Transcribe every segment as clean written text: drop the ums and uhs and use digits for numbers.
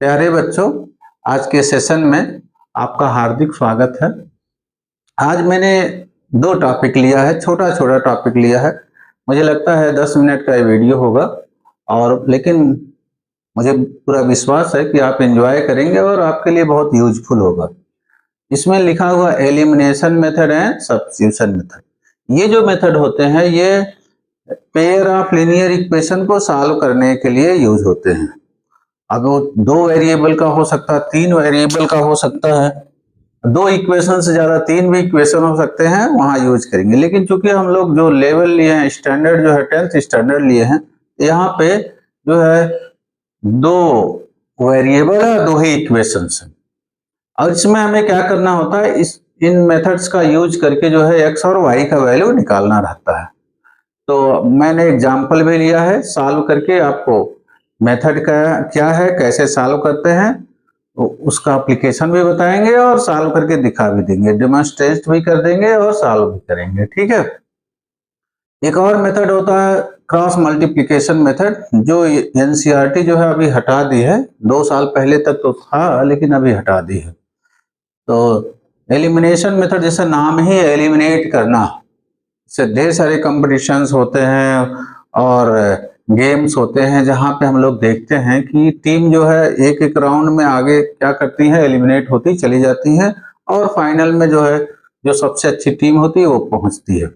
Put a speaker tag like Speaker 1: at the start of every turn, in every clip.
Speaker 1: प्यारे बच्चों, आज के सेशन में आपका हार्दिक स्वागत है। आज मैंने 2 टॉपिक लिया है, छोटा-छोटा टॉपिक लिया है। मुझे लगता है 10 मिनट का ये वीडियो होगा और लेकिन मुझे पूरा विश्वास है कि आप एन्जॉय करेंगे और आपके लिए बहुत यूज़फुल होगा। इसमें लिखा हुआ elimination method and substitution method. ये जो मेथड होते हैं ये पेयर ऑफ लीनियर इक्वेशन को सॉल्व करने के लिए यूज़ होते हैं। अब वो 2 वेरिएबल का हो सकता है, 3 वेरिएबल का हो सकता है, 2 इक्वेशन से ज़्यादा 3 भी इक्वेशन हो सकते हैं, वहाँ यूज करेंगे। लेकिन चूंकि हम लोग जो लेवल लिए हैं, स्टैंडर्ड जो है 10th स्टैंडर्ड लिए हैं, यहाँ पे जो है 2 वेरिएबल है, 2 ही इक्वेशंस हैं। और इसमें हमें क्या करना होता है, इन मेथड्स का यूज करके जो है x और y का वैल्यू निकालना रहता है। तो मैंने एग्जाम्पल भी लिया है, सॉल्व करके आपको मेथड का क्या है, कैसे सॉल्व करते हैं उसका एप्लीकेशन भी बताएंगे और सॉल्व करके दिखा भी देंगे, डेमोन्स्ट्रेट भी कर देंगे और सॉल्व भी करेंगे। ठीक है। एक और मेथड होता है क्रॉस मल्टीप्लिकेशन मेथड, जो एनसीईआरटी जो है अभी हटा दी है। 2 साल पहले तक तो था लेकिन अभी हटा दी है। तो एलिमिनेशन मेथड जैसे नाम ही एलिमिनेट करना, से ढेर सारे कॉम्पिटिशन्स होते हैं और गेम्स होते हैं जहां पे हम लोग देखते हैं कि टीम जो है एक एक राउंड में आगे क्या करती है, एलिमिनेट होती चली जाती है और फाइनल में जो है जो सबसे अच्छी टीम होती है वो पहुंचती है।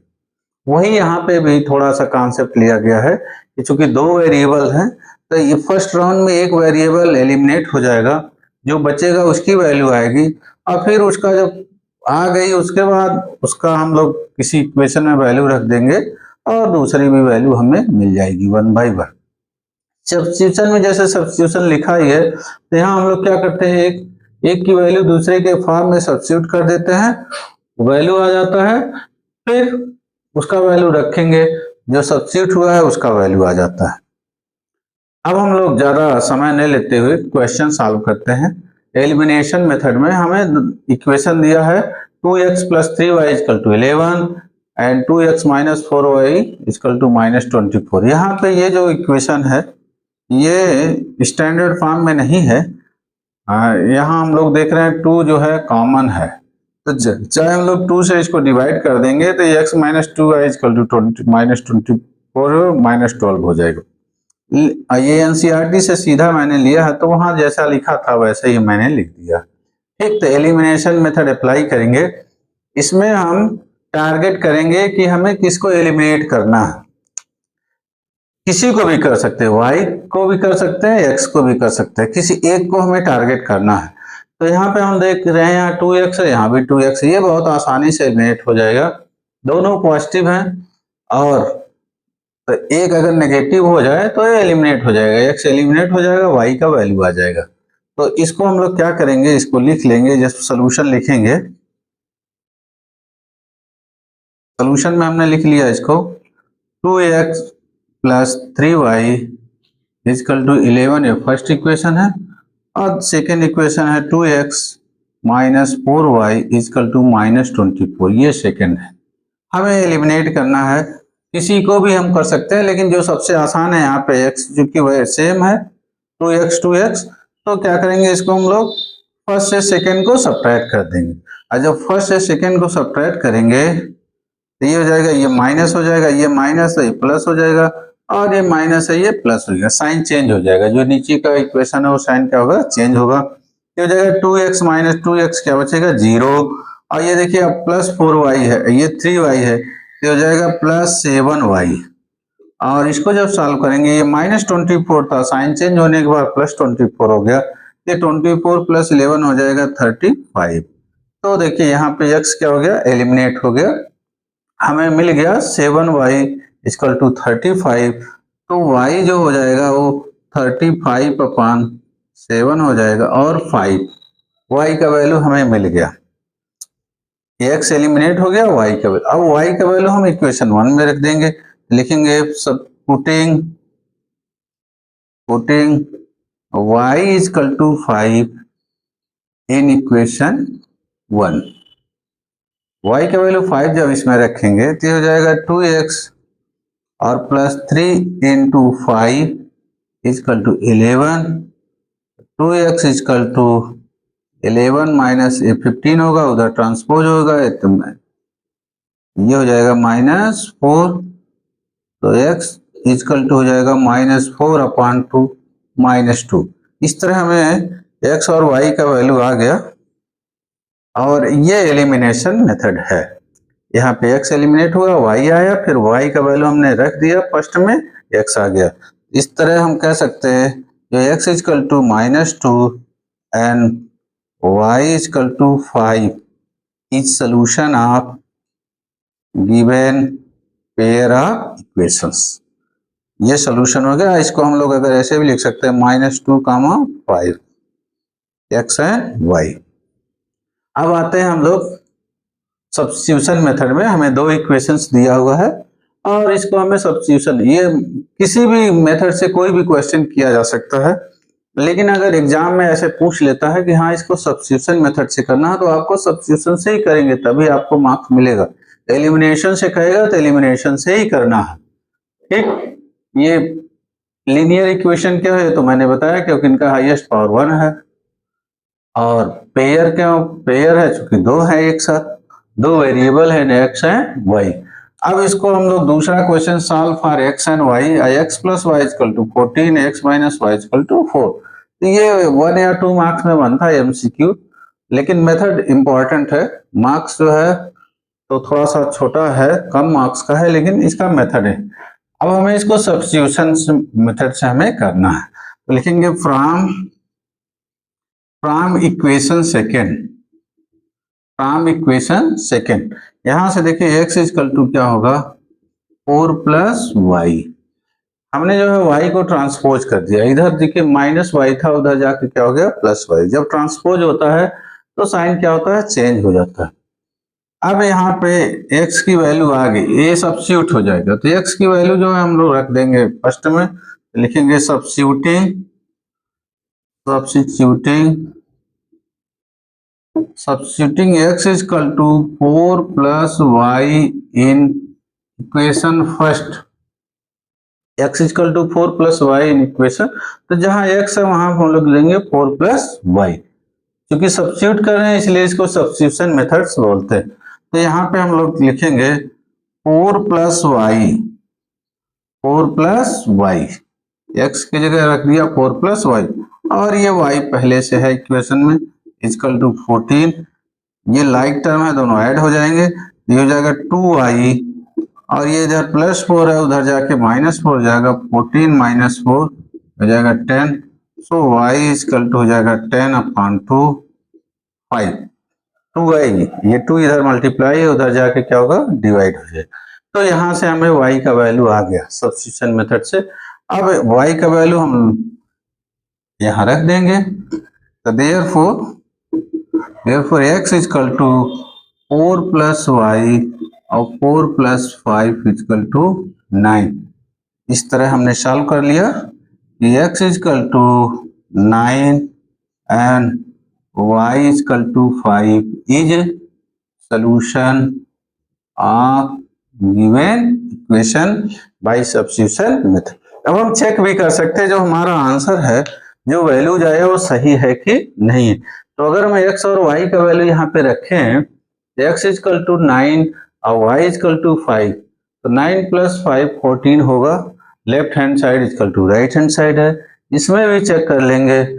Speaker 1: वही यहाँ पे भी थोड़ा सा कॉन्सेप्ट लिया गया है कि चूंकि 2 वेरिएबल हैं तो ये फर्स्ट राउंड में एक वेरिएबल एलिमिनेट हो जाएगा, जो बचेगा उसकी वैल्यू आएगी और फिर उसका जब आ गई उसके बाद उसका हम लोग किसी इक्वेशन में वैल्यू रख देंगे और दूसरी भी वैल्यू हमें मिल जाएगी 1/1। सब्स्टिट्यूशन में जैसे सब्स्टिट्यूशन लिखा ही है तो यहाँ हम लोग क्या करते हैं, एक की वैल्यू दूसरे के फॉर्म में सब्स्टिट्यूट कर देते हैं, वैल्यू आ जाता है, फिर उसका वैल्यू रखेंगे, जो सब्स्टिट्यूट हुआ है उसका वैल्यू आ जाता है। अब हम लोग ज्यादा समय नहीं लेते हुए क्वेश्चन सॉल्व करते हैं। एलिमिनेशन मेथड में हमें इक्वेशन दिया है 2x + 3y = 11 and 2x - 4y = -24। यहाँ पे ये जो इक्वेशन है ये स्टैंडर्ड फॉर्म में नहीं है। यहाँ हम लोग देख रहे हैं 2 जो है कॉमन है, तो चाहे हम लोग 2 से इसको डिवाइड कर देंगे तो x - 2y = -24 -12 हो जाएगा। ये एनसीईआरटी से सीधा मैंने लिया है तो वहां जैसा लिखा था वैसे ही मैंने लिख दिया। ठीक, तो एलिमिनेशन मेथड अप्लाई करेंगे। इसमें हम टारगेट करेंगे कि हमें किसको एलिमिनेट करना है। किसी को भी कर सकते हैं, y को भी कर सकते हैं, x को भी कर सकते हैं, किसी एक को हमें टारगेट करना है। तो यहाँ पे हम देख रहे हैं यहाँ 2x है, यहाँ भी 2x, ये बहुत आसानी से एलिमिनेट हो जाएगा, दोनों पॉजिटिव हैं। और तो एक अगर नेगेटिव हो जाए तो ये एलिमिनेट हो जाएगा, x एलिमिनेट हो जाएगा, y का वैल्यू आ जाएगा। तो इसको हम लोग क्या करेंगे, इसको लिख लेंगे, जब सोल्यूशन लिखेंगे, सोल्यूशन में हमने लिख लिया इसको 2x + 3y = 11, ये फर्स्ट इक्वेशन है, और सेकेंड इक्वेशन है 2x - 4y = -24, ये सेकेंड है। हमें एलिमिनेट करना है, किसी को भी हम कर सकते हैं लेकिन जो सबसे आसान है यहाँ पे x जो कि वह सेम है 2x, तो क्या करेंगे, इसको हम लोग फर्स्ट से सेकेंड को सब्ट्रैक्ट कर देंगे। और जब फर्स्ट से सेकेंड को सब्ट्रैक्ट करेंगे तो ये हो जाएगा, ये माइनस हो जाएगा, ये माइनस है, ये प्लस हो जाएगा, और ये माइनस है, ये प्लस हो जाएगा, साइन चेंज हो जाएगा, जो नीचे का इक्वेशन है वो साइन क्या होगा, चेंज होगा। ये हो जाएगा 2x - 2x क्या बचेगा, 0, और ये देखिए अब +4y है, ये 3y है, ये हो जाएगा +7y। और इसको जब सॉल्व करेंगे, ये -24 था, साइन चेंज होने के बाद +24 हो गया, ये 24 + 11 हो जाएगा 35। तो देखिए यहाँ पे x क्या हो गया, एलिमिनेट हो गया, हमें मिल गया 7y = 35। तो y जो हो जाएगा वो 35/7 हो जाएगा और 5, y का वैल्यू हमें मिल गया, x एलिमिनेट हो गया, y का वैल्यू, अब y का वैल्यू हम इक्वेशन 1 में रख देंगे, लिखेंगे सब putting y = 5 in equation 1। y का वैल्यू 5 जब इसमें रखेंगे तो हो जाएगा 2x और +3 × 5 = 11, 2x इजकल टू 11 माइनस ये 15 होगा, उधर ट्रांसपोज होगा, तो ये हो जाएगा -4, तो x इजकल टू हो जाएगा -4/2 -2। इस तरह हमें x और y का वैल्यू आ गया और ये एलिमिनेशन मेथड है। यहाँ पे x एलिमिनेट हुआ, y आया, फिर y का वैल्यू हमने रख दिया फर्स्ट में, x आ गया। इस तरह हम कह सकते हैं जो x equal to -2 and y equal to 5 is solution of given pair of equations. ये सोल्यूशन हो गया। इसको हम लोग अगर ऐसे भी लिख सकते हैं -2, 5 x एंड y। अब आते हैं हम लोग सब्स्टिट्यूशन मेथड में। हमें दो इक्वेशंस दिया हुआ है और इसको हमें सब्स्टिट्यूशन, ये किसी भी मेथड से कोई भी क्वेश्चन किया जा सकता है, लेकिन अगर एग्जाम में ऐसे पूछ लेता है कि हाँ इसको सब्स्टिट्यूशन मेथड से करना है, तो आपको सब्स्टिट्यूशन से ही करेंगे तभी आपको मार्क्स मिलेगा। एलिमिनेशन से कहेगा तो एलिमिनेशन से ही करना है। ठीक, ये लीनियर इक्वेशन क्या है तो मैंने बताया क्योंकि इनका हाईएस्ट पावर 1 है, और पेयर क्यों पेयर है चूंकि दो है एक साथ, दो वेरिएबल है x एंड y। अब इसको हम लोग दूसरा question solve for x and y, x plus y equal to 14, x minus y equal to 4। तो ये 1 या 2 मार्क्स में बनता है एमसीक्यू, लेकिन मेथड इंपॉर्टेंट है। मार्क्स जो है तो थोड़ा सा छोटा है, कम मार्क्स का है, लेकिन इसका मेथड है। अब हमें इसको सब्स्टिट्यूशन मेथड से हमें करना है, तो लिखेंगे फ्रॉम इक्वेशन सेकेंड, यहां से देखिए x इजकल टू क्या होगा 4 प्लस वाई। हमने जो है y को ट्रांसपोज कर दिया, इधर देखिए -y था, उधर जाके क्या हो गया +y। जब ट्रांसपोज होता है तो साइन क्या होता है चेंज हो जाता है। अब यहाँ पे x की वैल्यू आ गई, ये सब्स्टिट्यूट हो जाएगा, तो x की वैल्यू जो है हम लोग रख देंगे फर्स्ट में, लिखेंगे substituting x equal to 4 plus y in equation first. x equal to 4 plus y in equation, तो जहां x है वहां हम लोग लेंगे 4 प्लस वाई, क्योंकि सब्स्टिट्यूट कर रहे हैं इसलिए इसको सब्स्टिट्यूशन मेथड्स बोलते हैं। तो यहाँ पे हम लोग लिखेंगे 4 प्लस वाई, एक्स की जगह रख दिया 4 प्लस वाई, और ये y पहले से है इक्वेशन में, इजकल टू 14। ये लाइक टर्म है, दोनों ऐड हो जाएंगे, ये हो जाएगा 2y, और ये इधर +4 है, उधर जाके -4 हो जाएगा, 14 माइनस 4 हो जाएगा 10। सो y इजकल टू हो जाएगा 10/2 5। 2 आएगी, ये 2 इधर मल्टीप्लाई है, उधर जाके क्या होगा डिवाइड हो जाएगा। तो यहाँ से हमें y का वैल्यू आ गया सब्स्टिट्यूशन मेथड से। अब y का वैल्यू हम यहाँ रख देंगे, तो therefore x equal to 4 plus y और 4 प्लस 5 इजकल टू 9। इस तरह हमने सॉल्व कर लिया कि x equal to 9 and y equal to 5 is solution of given equation by substitution method। अब हम चेक भी कर सकते हैं जो हमारा आंसर है, जो वैल्यू जाए वो सही है कि नहीं है। तो अगर हम x और y का वैल्यू यहाँ पे रखें, x इजकल टू 9 और y इजकल टू 5, तो 9 प्लस 5 14 होगा, left hand side equal to right hand side है। इसमें भी चेक कर लेंगे,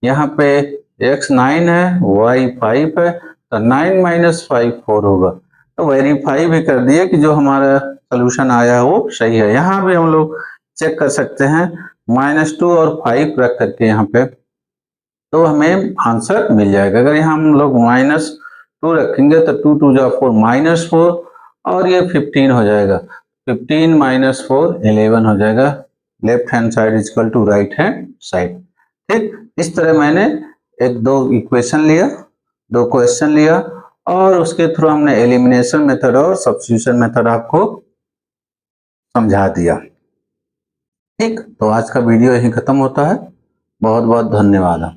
Speaker 1: यहाँ पे x 9 है, y 5 है, तो 9 माइनस 5 4 होगा। तो वेरीफाई भी कर दिए कि जो हमारा सोल्यूशन आया है वो सही है। यहाँ भी हम लोग चेक कर सकते हैं -2 और 5 रख करके यहाँ पे, तो हमें आंसर मिल जाएगा। अगर यहाँ हम लोग -2 रखेंगे तो 2 2 जा 4 -4, और ये 15 हो जाएगा, 15 माइनस 4 11 हो जाएगा, left hand side equal to right hand side. ठीक, इस तरह मैंने दो इक्वेशन लिया, दो क्वेश्चन लिया, और उसके थ्रू हमने एलिमिनेशन मेथड और सब्स्टिट्यूशन मेथड आपको समझा दिया। ठीक, तो आज का वीडियो यही खत्म होता है। बहुत बहुत धन्यवाद।